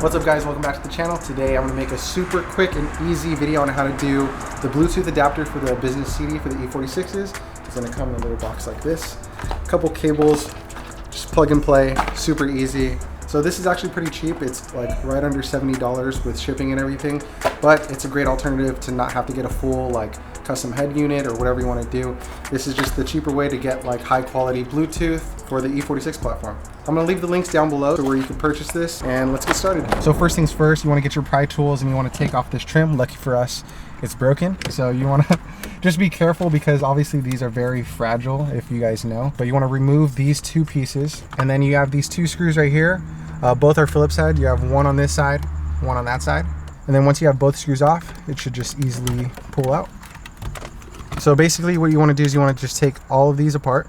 What's up guys, welcome back to the channel. Today I'm going to make a super quick and easy video on how to do the Bluetooth adapter for the Business CD for the E46s. It's going to come in a little box like this. A couple cables, just plug and play, super easy. So this is actually pretty cheap. It's like right under $70 with shipping and everything, but it's a great alternative to not have to get a full like custom head unit or whatever you want to do. This is just the cheaper way to get like high quality Bluetooth for the E46 platform. I'm going to leave the links down below to where you can purchase this, and let's get started. So first things first, you want to get your pry tools and you want to take off this trim. Lucky for us, it's broken. So you want to just be careful because obviously these are very fragile, if you guys know. But you want to remove these two pieces, and then you have these two screws right here. Both are Phillips head. You have one on this side, one on that side. And then once you have both screws off, it should just easily pull out. So basically what you want to do is you want to just take all of these apart.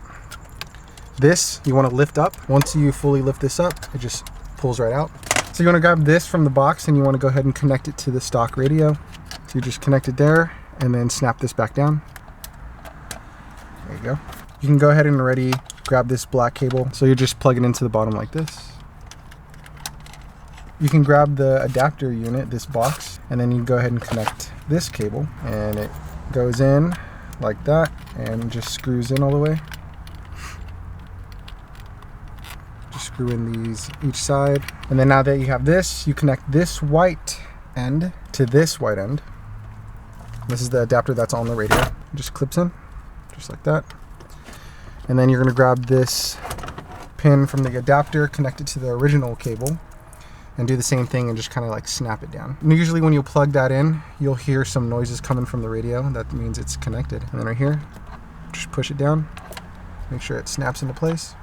This you want to lift up. Once you fully lift this up, it just pulls right out. So you want to grab this from the box and you want to go ahead and connect it to the stock radio. So you just connect it there and then snap this back down. There you go. You can go ahead and already grab this black cable. So you just plug it into the bottom like this. You can grab the adapter unit, this box, and then you go ahead and connect this cable, and it goes in like that and just screws in all the way. Just screw in these each side, and then now that you have this, you connect this white end to this white end. This is the adapter that's on the radio. It just clips in just like that, and then you're going to grab this pin from the adapter, connect it to the original cable, and do the same thing and just kind of like snap it down. And usually when you plug that in, you'll hear some noises coming from the radio. That means it's connected. And then right here, just push it down, make sure it snaps into place,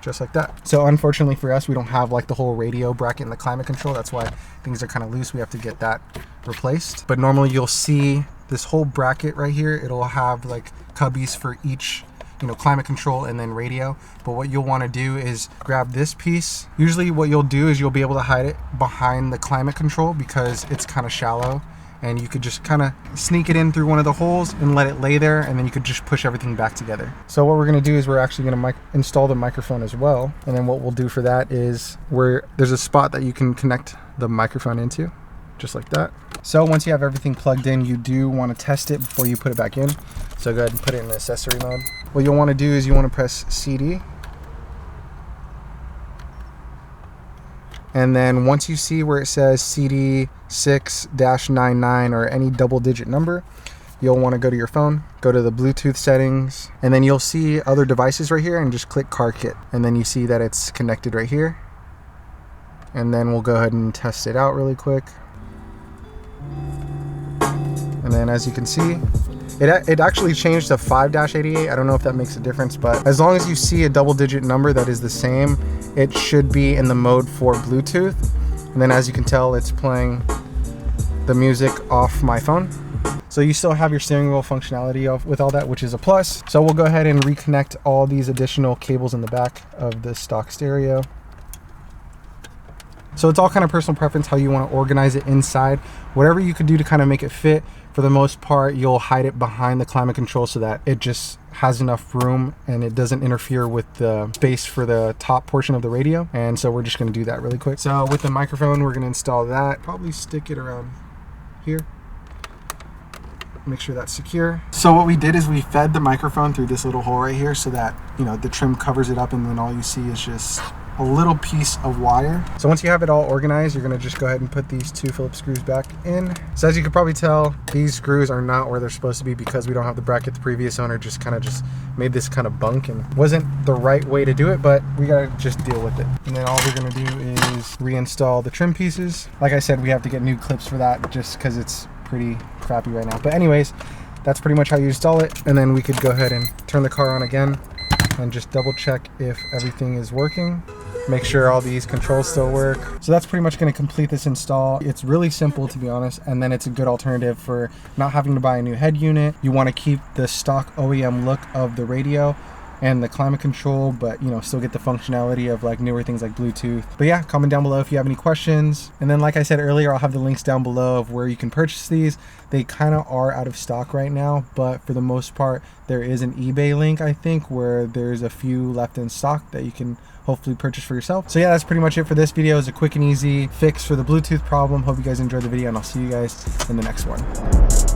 just like that. So unfortunately for us, we don't have like the whole radio bracket and the climate control. That's why things are kind of loose. We have to get that replaced. But normally you'll see this whole bracket right here. It'll have like cubbies for each, you know, climate control and then radio. But what you'll want to do is grab this piece. Usually what you'll do is you'll be able to hide it behind the climate control because it's kind of shallow, and you could just kind of sneak it in through one of the holes and let it lay there, and then you could just push everything back together. So what we're going to do is we're actually going to install the microphone as well. And then what we'll do for that is there's a spot that you can connect the microphone into, just like that. So once you have everything plugged in, you do want to test it before you put it back in. So go ahead and put it in accessory mode. What you'll want to do is you want to press CD. And then once you see where it says CD 6-99 or any double digit number, you'll want to go to your phone, go to the Bluetooth settings, and then you'll see other devices right here and just click Car Kit. And then you see that it's connected right here. And then we'll go ahead and test it out really quick. And then as you can see, it actually changed to 5-88. I don't know if that makes a difference, but as long as you see a double digit number that is the same, it should be in the mode for Bluetooth. And then as you can tell, it's playing the music off my phone. So you still have your steering wheel functionality with all that, which is a plus. So we'll go ahead and reconnect all these additional cables in the back of the stock stereo. So it's all kind of personal preference how you want to organize it inside. Whatever you could do to kind of make it fit. For the most part, you'll hide it behind the climate control so that it just has enough room and it doesn't interfere with the space for the top portion of the radio. And so we're just going to do that really quick. So with the microphone, we're going to install that. Probably stick it around here. Make sure that's secure. So what we did is we fed the microphone through this little hole right here so that, you know, the trim covers it up, and then all you see is just a little piece of wire. So once you have it all organized, you're going to just go ahead and put these two Phillips screws back in. So as you can probably tell, these screws are not where they're supposed to be because we don't have the bracket. The previous owner just made this kind of bunk and wasn't the right way to do it, but we got to just deal with it. And then all we're going to do is reinstall the trim pieces. Like I said, we have to get new clips for that just because it's pretty crappy right now. But anyways, that's pretty much how you install it. And then we could go ahead and turn the car on again and just double check if everything is working. Make sure all these controls still work. So that's pretty much going to complete this install. It's really simple, to be honest, and then it's a good alternative for not having to buy a new head unit. You want to keep the stock OEM look of the radio and the climate control, but you know, still get the functionality of like newer things like Bluetooth. But yeah, comment down below if you have any questions. And then like I said earlier, I'll have the links down below of where you can purchase these. They kind of are out of stock right now, but for the most part, there is an eBay link, I think, where there's a few left in stock that you can hopefully purchase for yourself. So yeah, that's pretty much it for this video. It's a quick and easy fix for the Bluetooth problem. Hope you guys enjoyed the video, and I'll see you guys in the next one.